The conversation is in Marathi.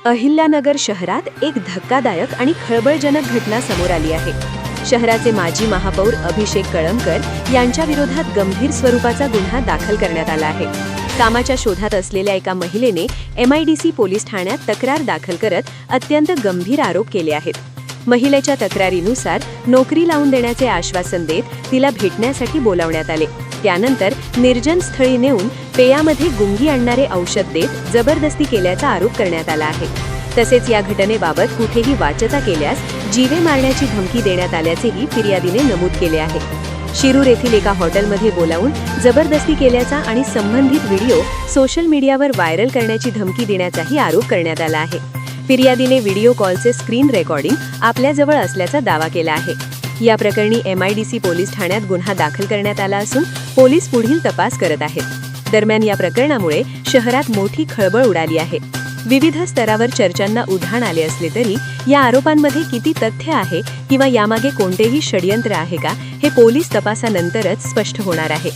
अहिल्यानगर शहरात एक धक्कादायक आणि खळबळजनक घटना समोर आली आहे। शहराचे माजी महापौर अभिषेक कळमकर यांच्या विरोधात गंभीर स्वरूपाचा गुन्हा दाखल करण्यात आला आहे। कामाच्या शोधात असलेल्या एका महिलेने MIDC पोलीस ठाण्यात तक्रार दाखल करत अत्यंत गंभीर आरोप केले आहेत। महिलेच्या तक्रारीनुसार नोकरी लावून देण्याचे आश्वासन देत तिला भेटण्यासाठी बोलावण्यात आले। त्यानंतर निर्जन स्थळी नेऊन पेयामध्ये गुंगी आणणारे औषध देत जबरदस्ती केल्याचा आरोप करण्यात आला आहे। तसेच या घटनेबाबत कुठेही वाचता केल्यास जीवे मारण्याची धमकी देण्यात आल्याचेही फिर्यादीने नमूद केले आहे। शिरूर येथील एका हॉटेलमध्ये बोलावून जबरदस्ती केल्याचा आणि संबंधित व्हिडिओ सोशल मीडियावर व्हायरल करण्याची धमकी देण्याचाही आरोप करण्यात आला आहे। फिर्यादीने व्हिडिओ कॉलचे स्क्रीन रेकॉर्डिंग आपल्याजवळ असल्याचा दावा केला आहे। या प्रकरणी MIDC पोलीस ठाण्यात गुन्हा दाखल करण्यात आला असून पोलीस पुढील तपास करत आहेत। दरम्यान या प्रकरणामुळे शहरात मोठी खळबळ उडाली आहे। विविध स्तरावर चर्चांना उधाण आले असले तरी या आरोपांमध्ये किती तथ्य आहे किंवा यामागे कोणतेही षडयंत्र आहे का हे पोलीस तपासानंतरच स्पष्ट होणार आहे।